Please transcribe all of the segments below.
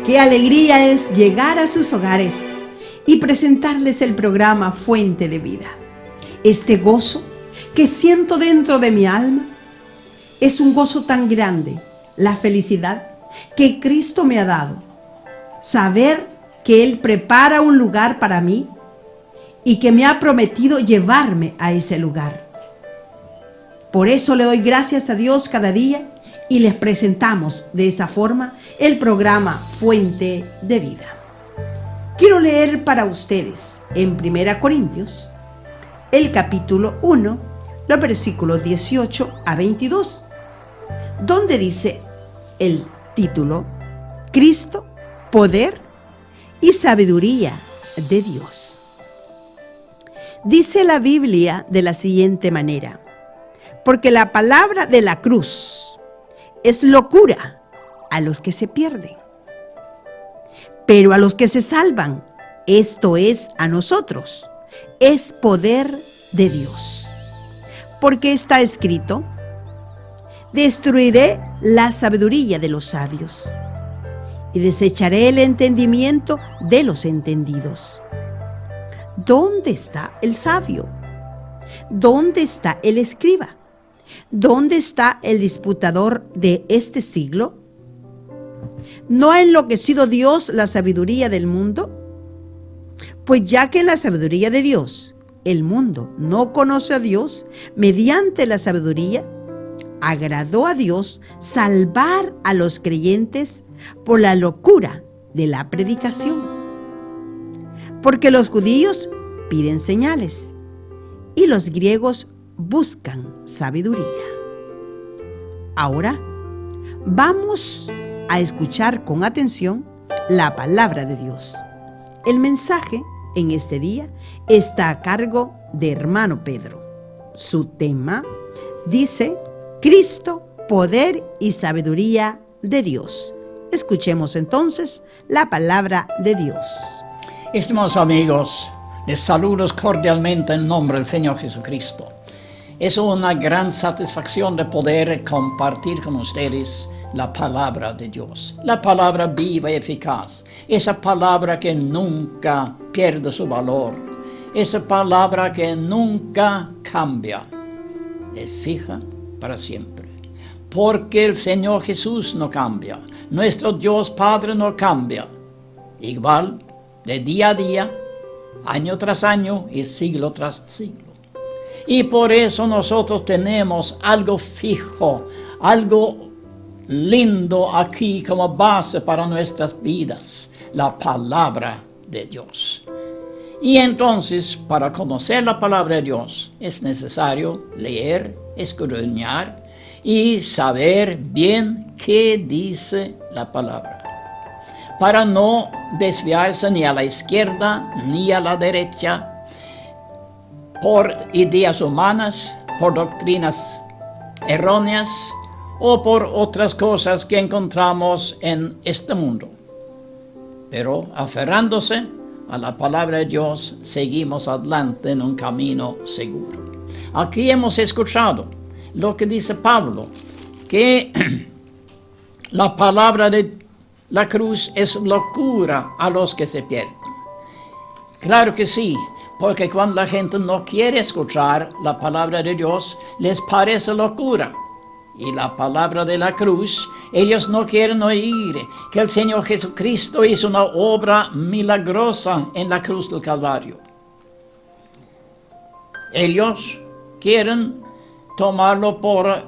Qué alegría es llegar a sus hogares y presentarles el programa Fuente de Vida. Este gozo que siento dentro de mi alma es un gozo tan grande, la felicidad que Cristo me ha dado. Saber que Él prepara un lugar para mí y que me ha prometido llevarme a ese lugar. Por eso le doy gracias a Dios cada día y les presentamos de esa forma el programa Fuente de Vida. Quiero leer para ustedes en 1 Corintios, el capítulo 1, los versículos 18 a 22, donde dice el título: Cristo, poder y sabiduría de Dios. Dice la Biblia de la siguiente manera: porque la palabra de la cruz es locura a los que se pierden, pero a los que se salvan, esto es a nosotros, es poder de Dios. Porque está escrito: destruiré la sabiduría de los sabios y desecharé el entendimiento de los entendidos. ¿Dónde está el sabio? ¿Dónde está el escriba? ¿Dónde está el disputador de este siglo? ¿No ha enloquecido Dios la sabiduría del mundo? Pues ya que en la sabiduría de Dios el mundo no conoce a Dios, mediante la sabiduría agradó a Dios salvar a los creyentes por la locura de la predicación. Porque los judíos piden señales y los griegos buscan sabiduría. Ahora vamos a escuchar con atención la palabra de Dios. El mensaje en este día está a cargo de hermano Pedro. Su tema dice: Cristo, poder y sabiduría de Dios. Escuchemos entonces la palabra de Dios. Estimados amigos, les saludo cordialmente en nombre del Señor Jesucristo. Es una gran satisfacción de poder compartir con ustedes la palabra de Dios, la palabra viva y eficaz, esa palabra que nunca pierde su valor, esa palabra que nunca cambia, es fija para siempre. Porque el Señor Jesús no cambia, nuestro Dios Padre no cambia, igual de día a día, año tras año y siglo tras siglo. Y por eso nosotros tenemos algo fijo, algo lindo aquí como base para nuestras vidas, la palabra de Dios. Y entonces, para conocer la palabra de Dios, es necesario leer, escudriñar y saber bien qué dice la palabra, para no desviarse ni a la izquierda ni a la derecha por ideas humanas, por doctrinas erróneas o por otras cosas que encontramos en este mundo. Pero aferrándose a la palabra de Dios, seguimos adelante en un camino seguro. Aquí hemos escuchado lo que dice Pablo, que la palabra de la cruz es locura a los que se pierden. Claro que sí, porque cuando la gente no quiere escuchar la palabra de Dios, les parece locura. Y la palabra de la cruz, ellos no quieren oír que el Señor Jesucristo hizo una obra milagrosa en la cruz del Calvario. Ellos quieren tomarlo por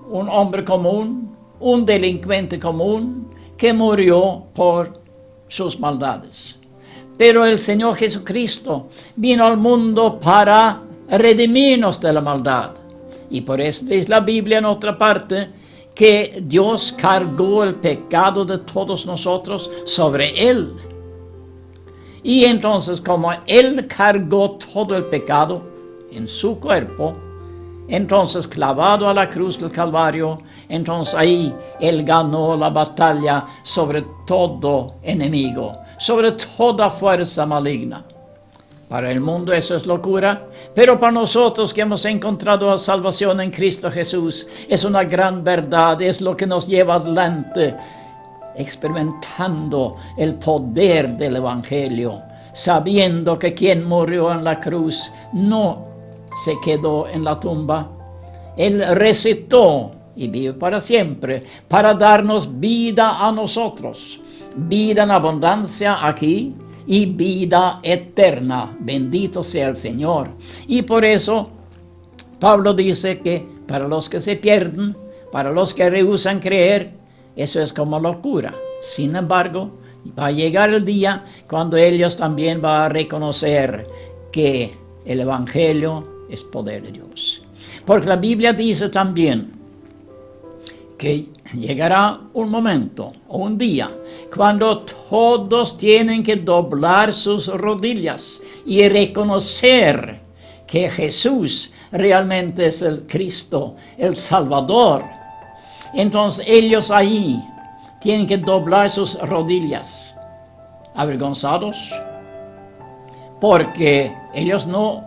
un hombre común, un delincuente común, que murió por sus maldades. Pero el Señor Jesucristo vino al mundo para redimirnos de la maldad. Y por eso dice la Biblia en otra parte que Dios cargó el pecado de todos nosotros sobre Él. Y entonces, como Él cargó todo el pecado en su cuerpo, entonces clavado a la cruz del Calvario, entonces ahí Él ganó la batalla sobre todo enemigo, sobre toda fuerza maligna. Para el mundo eso es locura, pero para nosotros que hemos encontrado la salvación en Cristo Jesús, es una gran verdad, es lo que nos lleva adelante experimentando el poder del Evangelio, sabiendo que quien murió en la cruz no se quedó en la tumba. Él resucitó y vive para siempre, para darnos vida a nosotros, vida en abundancia aquí y vida eterna. Bendito sea el Señor. Y por eso Pablo dice que para los que se pierden, para los que rehúsan creer, eso es como locura. Sin embargo, va a llegar el día cuando ellos también van a reconocer que el Evangelio es poder de Dios. Porque la Biblia dice también que llegará un momento o un día cuando todos tienen que doblar sus rodillas y reconocer que Jesús realmente es el Cristo, el Salvador. Entonces ellos ahí tienen que doblar sus rodillas, avergonzados, porque ellos no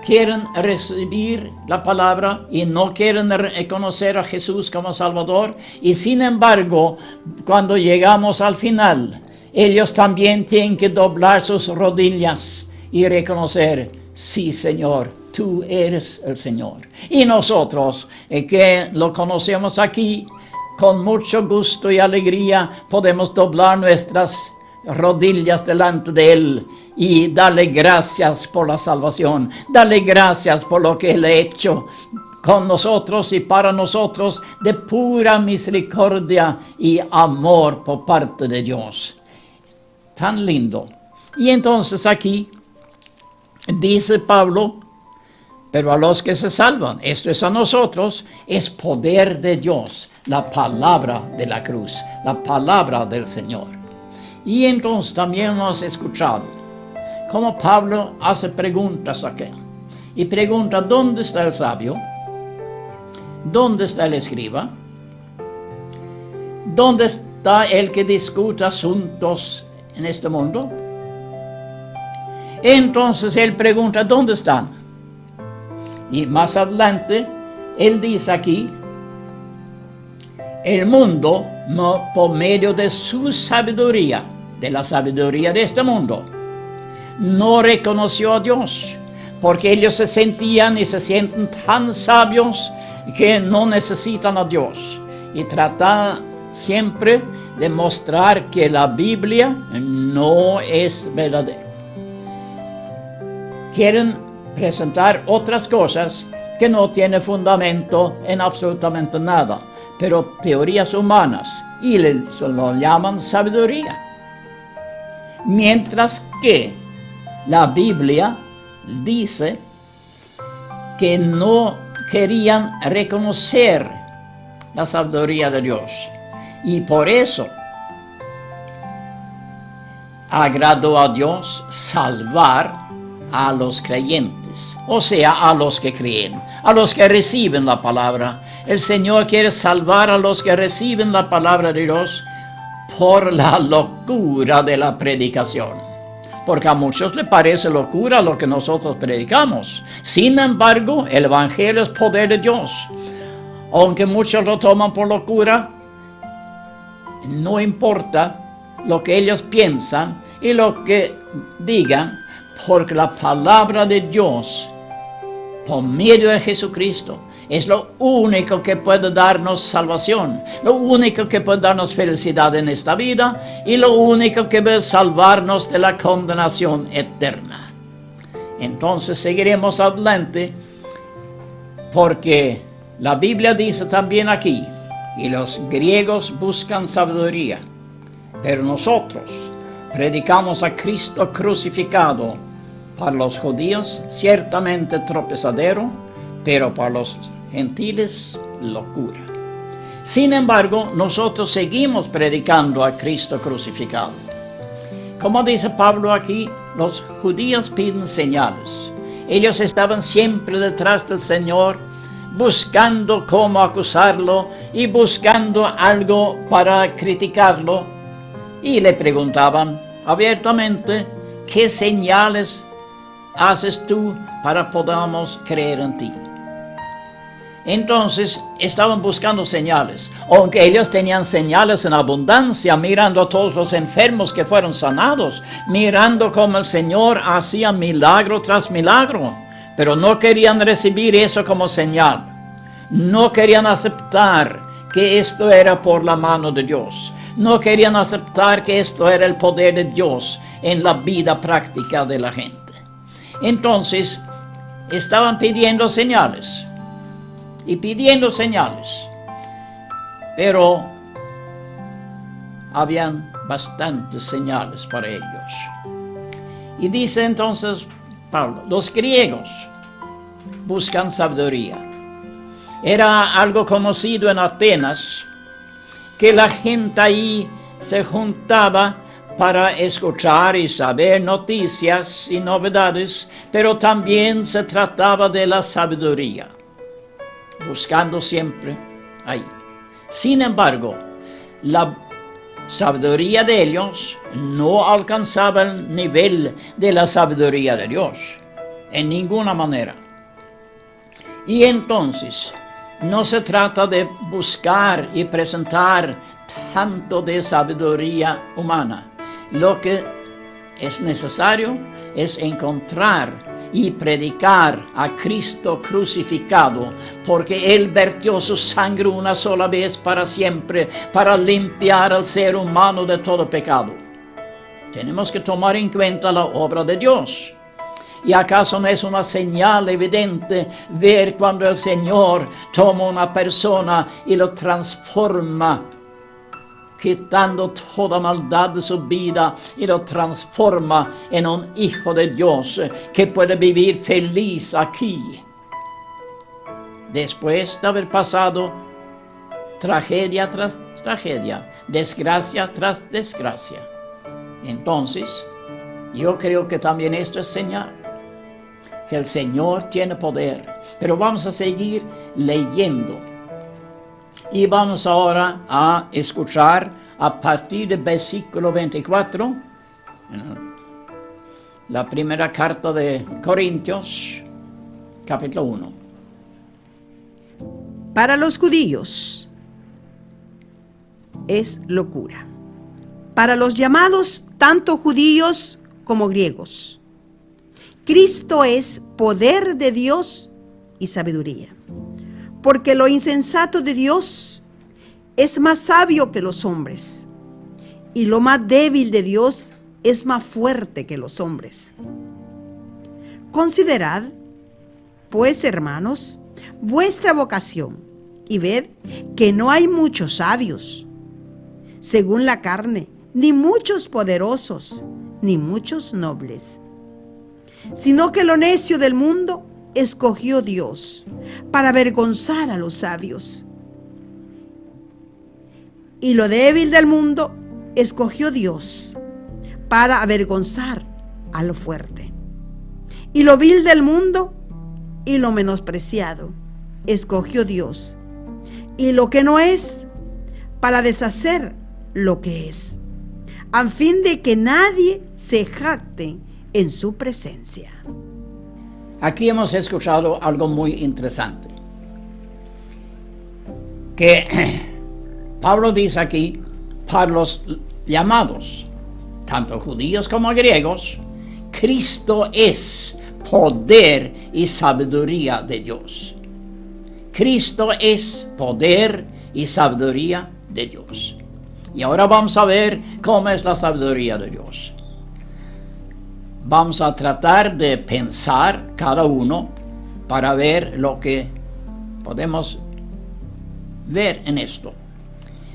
quieren recibir la palabra y no quieren reconocer a Jesús como Salvador. Y sin embargo, cuando llegamos al final, ellos también tienen que doblar sus rodillas y reconocer: sí, Señor, tú eres el Señor. Y nosotros, que lo conocemos aquí, con mucho gusto y alegría podemos doblar nuestras rodillas delante de Él y darle gracias por la salvación, darle gracias por lo que Él ha hecho con nosotros y para nosotros, de pura misericordia y amor por parte de Dios. Tan lindo. Y entonces aquí dice Pablo: pero a los que se salvan, esto es a nosotros, es poder de Dios, la palabra de la cruz, la palabra del Señor. Y entonces también hemos escuchado cómo Pablo hace preguntas aquí. Y pregunta: ¿dónde está el sabio? ¿Dónde está el escriba? ¿Dónde está el que discute asuntos en este mundo? Entonces él pregunta: ¿dónde están? Y más adelante, él dice aquí: el mundo, no, por medio de su sabiduría, de la sabiduría de este mundo, no reconoció a Dios, porque ellos se sentían y se sienten tan sabios que no necesitan a Dios. Y tratan siempre de mostrar que la Biblia no es verdadera. Quieren presentar otras cosas que no tienen fundamento en absolutamente nada, pero teorías humanas, y lo llaman sabiduría. Mientras que la Biblia dice que no querían reconocer la sabiduría de Dios, y por eso agradó a Dios salvar a los creyentes, o sea, a los que creen, a los que reciben la palabra. El Señor quiere salvar a los que reciben la palabra de Dios por la locura de la predicación, porque a muchos les parece locura lo que nosotros predicamos. Sin embargo, el Evangelio es poder de Dios. Aunque muchos lo toman por locura, no importa lo que ellos piensan y lo que digan, porque la palabra de Dios, por medio de Jesucristo, es lo único que puede darnos salvación, lo único que puede darnos felicidad en esta vida y lo único que puede salvarnos de la condenación eterna. Entonces seguiremos adelante, porque la Biblia dice también aquí: y los griegos buscan sabiduría, pero nosotros predicamos a Cristo crucificado, para los judíos ciertamente tropezadero, pero para los gentiles locura. Sin embargo, nosotros seguimos predicando a Cristo crucificado. Como dice Pablo aquí, los judíos piden señales. Ellos estaban siempre detrás del Señor, buscando cómo acusarlo y buscando algo para criticarlo. Y le preguntaban abiertamente: ¿qué señales haces tú para podamos creer en ti? Entonces estaban buscando señales, aunque ellos tenían señales en abundancia, mirando a todos los enfermos que fueron sanados, mirando cómo el Señor hacía milagro tras milagro, pero no querían recibir eso como señal, no querían aceptar que esto era por la mano de Dios, no querían aceptar que esto era el poder de Dios en la vida práctica de la gente. Entonces estaban pidiendo señales. Y pidiendo señales, pero habían bastantes señales para ellos. Y dice entonces Pablo, los griegos buscan sabiduría. Era algo conocido en Atenas, que la gente ahí se juntaba para escuchar y saber noticias y novedades, pero también se trataba de la sabiduría. Buscando siempre ahí. Sin embargo, la sabiduría de ellos no alcanzaba el nivel de la sabiduría de Dios, en ninguna manera. Y entonces, no se trata de buscar y presentar tanto de sabiduría humana. Lo que es necesario es encontrar y predicar a Cristo crucificado, porque Él vertió su sangre una sola vez para siempre, para limpiar al ser humano de todo pecado. Tenemos que tomar en cuenta la obra de Dios. ¿Y acaso no es una señal evidente ver cuando el Señor toma una persona y lo transforma, quitando toda maldad de su vida y lo transforma en un hijo de Dios que puede vivir feliz aquí? Después de haber pasado tragedia tras tragedia, desgracia tras desgracia. Entonces, yo creo que también esto es señal que el Señor tiene poder. Pero vamos a seguir leyendo. Y vamos ahora a escuchar a partir del versículo 24, la primera carta de Corintios, capítulo 1. Para los judíos es locura. Para los llamados, tanto judíos como griegos, Cristo es poder de Dios y sabiduría. Porque lo insensato de Dios es más sabio que los hombres, y lo más débil de Dios es más fuerte que los hombres. Considerad, pues, hermanos, vuestra vocación, y ved que no hay muchos sabios, según la carne, ni muchos poderosos, ni muchos nobles, sino que lo necio del mundo escogió Dios para avergonzar a los sabios. Y lo débil del mundo escogió Dios para avergonzar a lo fuerte. Y lo vil del mundo y lo menospreciado escogió Dios. Y lo que no es, para deshacer lo que es, a fin de que nadie se jacte en su presencia. Aquí hemos escuchado algo muy interesante, que Pablo dice aquí, para los llamados, tanto judíos como griegos, Cristo es poder y sabiduría de Dios. Cristo es poder y sabiduría de Dios. Y ahora vamos a ver cómo es la sabiduría de Dios. Vamos a tratar de pensar cada uno para ver lo que podemos ver en esto.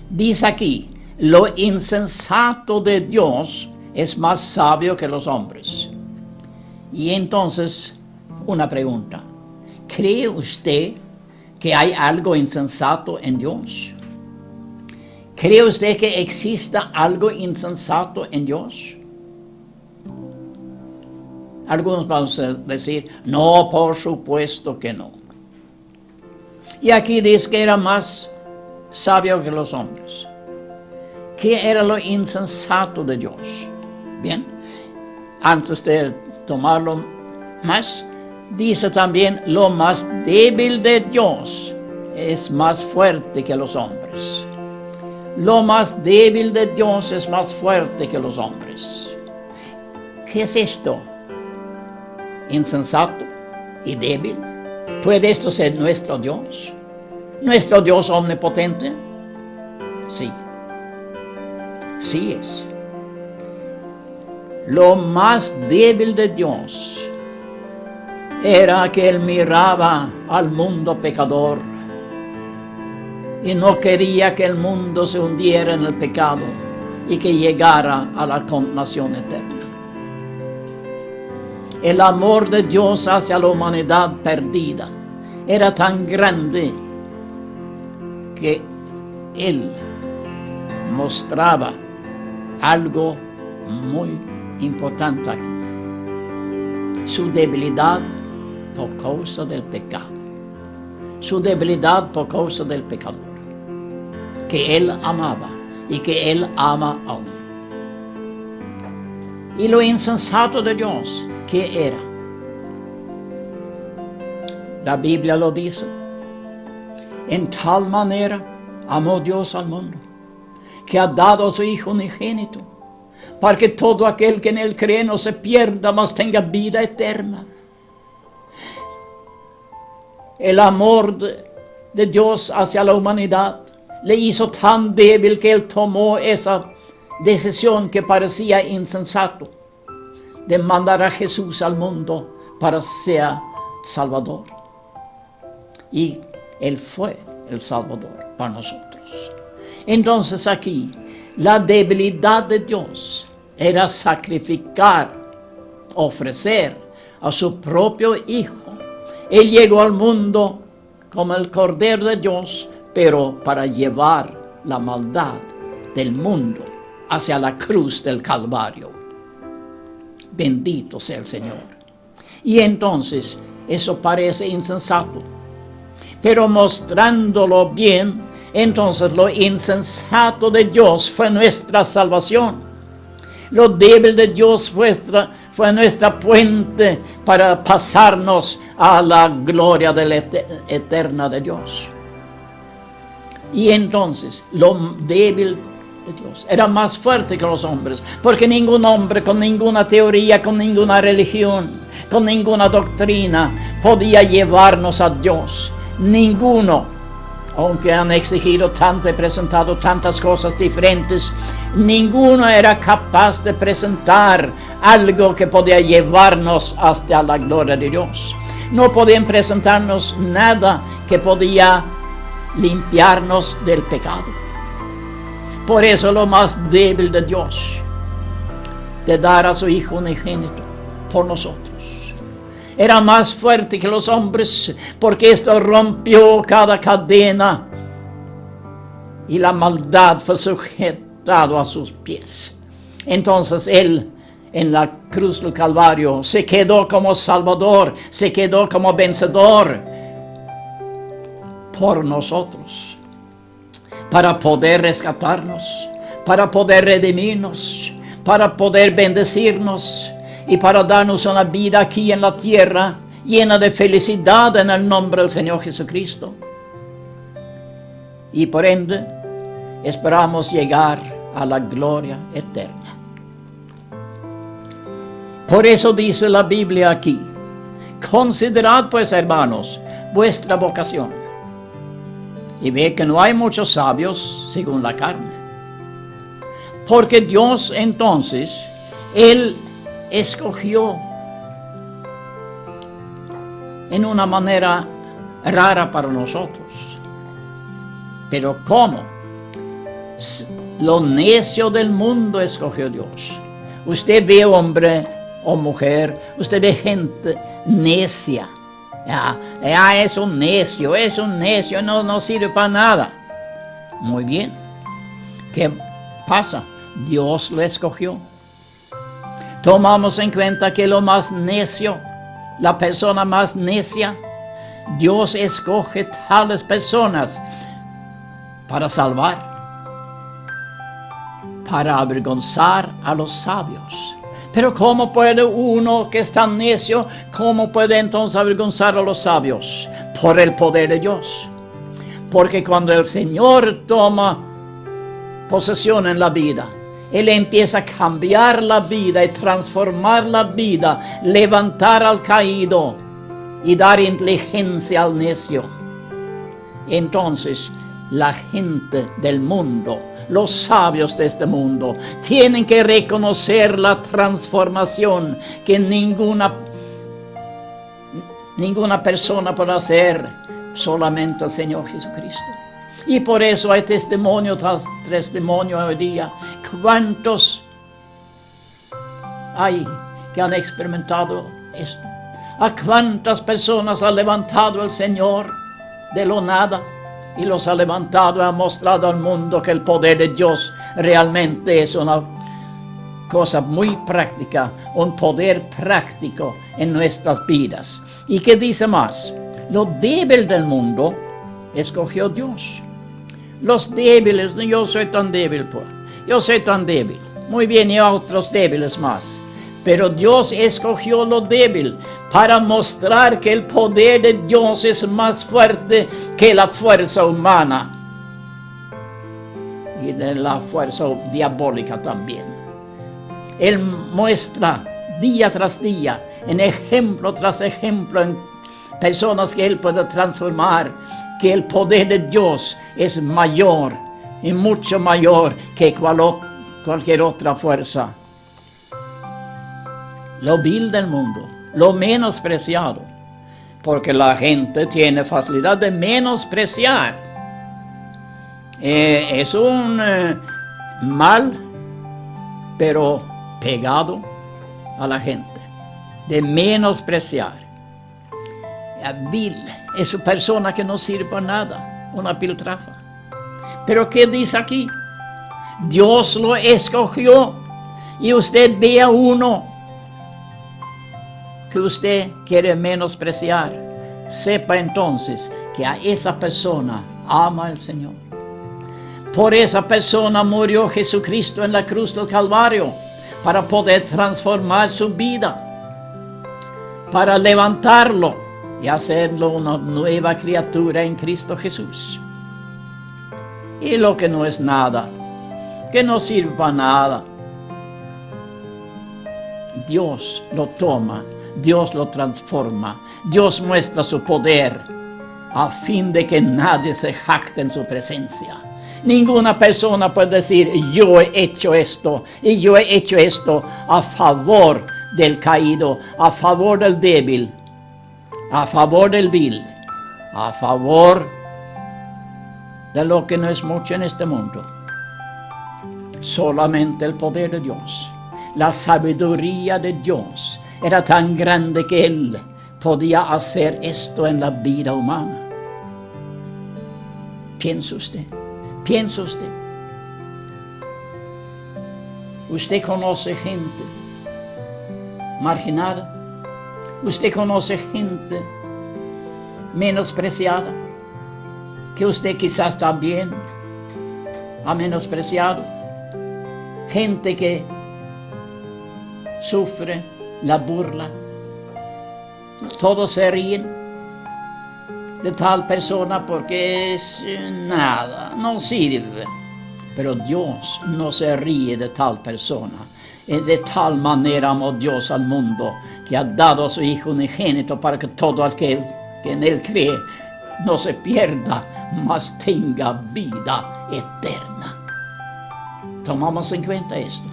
Dice aquí, lo insensato de Dios es más sabio que los hombres. Y entonces, una pregunta. ¿Cree usted que hay algo insensato en Dios? ¿Cree usted que exista algo insensato en Dios? Algunos van a decir, no, por supuesto que no. Y aquí dice que era más sabio que los hombres. ¿Qué era lo insensato de Dios? Bien, antes de tomarlo más, dice también lo más débil de Dios es más fuerte que los hombres. Lo más débil de Dios es más fuerte que los hombres. ¿Qué es esto? Insensato y débil. ¿Puede esto ser nuestro Dios? ¿Nuestro Dios omnipotente? Sí. Sí es. Lo más débil de Dios era que Él miraba al mundo pecador y no quería que el mundo se hundiera en el pecado y que llegara a la condenación eterna. El amor de Dios hacia la humanidad perdida era tan grande que Él mostraba algo muy importante aquí: su debilidad por causa del pecado, su debilidad por causa del pecador, que Él amaba y que Él ama aún. Y lo insensato de Dios, ¿qué era? La Biblia lo dice: en tal manera amó Dios al mundo, que ha dado a su Hijo unigénito, para que todo aquel que en Él cree no se pierda, mas tenga vida eterna. El amor de Dios hacia la humanidad le hizo tan débil que Él tomó esa decisión que parecía insensato, de mandar a Jesús al mundo para ser Salvador. Y Él fue el Salvador para nosotros. Entonces aquí, la debilidad de Dios era sacrificar, ofrecer a su propio Hijo. Él llegó al mundo como el Cordero de Dios, pero para llevar la maldad del mundo hacia la cruz del Calvario. Bendito sea el Señor. Y entonces, eso parece insensato, pero mostrándolo bien, entonces lo insensato de Dios fue nuestra salvación. Lo débil de Dios fue nuestra puente para pasarnos a la gloria eterna de Dios. Y entonces, lo débil de Dios era más fuerte que los hombres, porque ningún hombre con ninguna teoría, con ninguna religión, con ninguna doctrina podía llevarnos a Dios. Ninguno. Aunque han exigido tanto y presentado tantas cosas diferentes, ninguno era capaz de presentar algo que podía llevarnos hasta la gloria de Dios. No podían presentarnos nada que podía limpiarnos del pecado. Por eso lo más débil de Dios, de dar a su Hijo unigénito por nosotros, era más fuerte que los hombres, porque esto rompió cada cadena y la maldad fue sujetado a sus pies. Entonces Él, en la cruz del Calvario, se quedó como Salvador, se quedó como vencedor por nosotros, para poder rescatarnos, para poder redimirnos, para poder bendecirnos, y para darnos una vida aquí en la tierra llena de felicidad en el nombre del Señor Jesucristo. Y por ende, esperamos llegar a la gloria eterna. Por eso dice la Biblia aquí: considerad pues, hermanos, vuestra vocación. Y ve que no hay muchos sabios según la carne. Porque Dios entonces, Él escogió en una manera rara para nosotros. Pero ¿cómo? Lo necio del mundo escogió Dios. Usted ve hombre o mujer, usted ve gente necia. Es un necio, no sirve para nada. Muy bien. ¿Qué pasa? Dios lo escogió. Tomamos en cuenta que lo más necio, la persona más necia, Dios escoge tales personas para salvar, para avergonzar a los sabios. Pero ¿cómo puede uno que es tan necio, cómo puede entonces avergonzar a los sabios? Por el poder de Dios. Porque cuando el Señor toma posesión en la vida, Él empieza a cambiar la vida y transformar la vida, levantar al caído y dar inteligencia al necio. Entonces, la gente del mundo, los sabios de este mundo, tienen que reconocer la transformación que ninguna persona puede hacer, solamente el Señor Jesucristo. Y por eso hay testimonio tras testimonio hoy día. ¿Cuántos hay que han experimentado esto? ¿A cuántas personas ha levantado el Señor de lo nada? Y los ha levantado y ha mostrado al mundo que el poder de Dios realmente es una cosa muy práctica, un poder práctico en nuestras vidas. ¿Y qué dice más? Lo débil del mundo escogió Dios. Los débiles, no, yo soy tan débil, pues. Yo soy tan débil. Muy bien, y otros débiles más. Pero Dios escogió lo débil para mostrar que el poder de Dios es más fuerte que la fuerza humana y de la fuerza diabólica también. Él muestra día tras día, en ejemplo tras ejemplo, en personas que Él puede transformar, que el poder de Dios es mayor y mucho mayor que cualquier otra fuerza. Lo vil del mundo, lo menospreciado, porque la gente tiene facilidad de menospreciar. Es un mal, pero pegado a la gente, de menospreciar. Vil es una persona que no sirve para nada, una piltrafa. Pero ¿qué dice aquí? Dios lo escogió y usted ve a uno que usted quiere menospreciar. Sepa entonces que a esa persona ama el Señor. Por esa persona murió Jesucristo en la cruz del Calvario para poder transformar su vida, para levantarlo y hacerlo una nueva criatura en Cristo Jesús. Y lo que no es nada, que no sirve para nada, Dios lo toma, Dios lo transforma, Dios muestra su poder a fin de que nadie se jacte en su presencia. Ninguna persona puede decir, yo he hecho esto y yo he hecho esto a favor del caído, a favor del débil, a favor del vil, a favor de lo que no es mucho en este mundo. Solamente el poder de Dios, la sabiduría de Dios era tan grande que Él podía hacer esto en la vida humana. Piensa usted. Usted conoce gente marginada. Usted conoce gente menospreciada, que usted quizás también ha menospreciado. Gente que sufre la burla. Todos se ríen de tal persona porque es nada, no sirve. Pero Dios no se ríe de tal persona. De tal manera amó Dios al mundo que ha dado a su Hijo unigénito para que todo aquel que en Él cree no se pierda, mas tenga vida eterna. Tomamos en cuenta esto.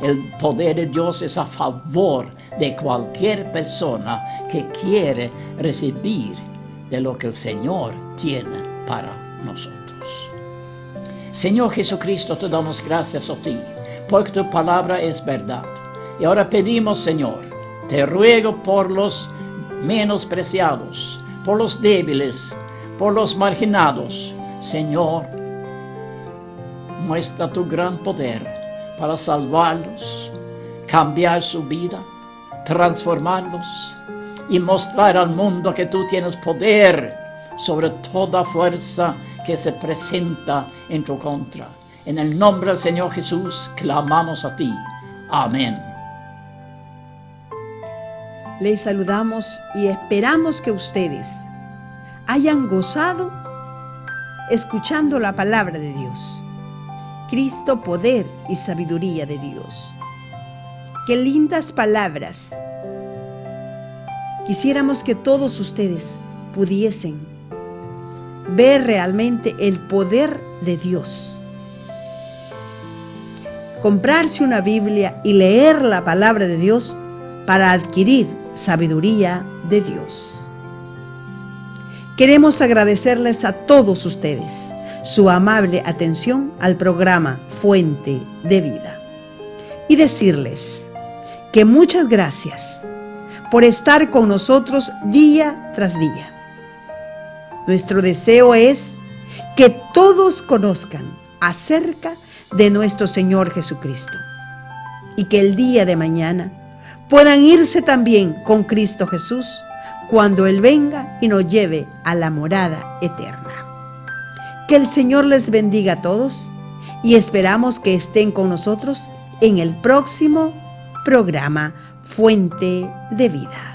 El poder de Dios es a favor de cualquier persona que quiere recibir de lo que el Señor tiene para nosotros. Señor Jesucristo, te damos gracias a ti, porque tu palabra es verdad. Y ahora pedimos, Señor, te ruego por los menospreciados, por los débiles, por los marginados. Señor, muestra tu gran poder para salvarlos, cambiar su vida, transformarlos y mostrar al mundo que tú tienes poder sobre toda fuerza que se presenta en tu contra. En el nombre del Señor Jesús clamamos a ti. Amén. Les saludamos y esperamos que ustedes hayan gozado escuchando la palabra de Dios. Cristo, poder y sabiduría de Dios. Qué lindas palabras. Quisiéramos que todos ustedes pudiesen ver realmente el poder de Dios. Comprarse una Biblia y leer la palabra de Dios para adquirir sabiduría de Dios. Queremos agradecerles a todos ustedes su amable atención al programa Fuente de Vida y decirles que muchas gracias por estar con nosotros día tras día. Nuestro deseo es que todos conozcan acerca de nuestro Señor Jesucristo y que el día de mañana puedan irse también con Cristo Jesús cuando Él venga y nos lleve a la morada eterna. Que el Señor les bendiga a todos y esperamos que estén con nosotros en el próximo programa Fuente de Vida.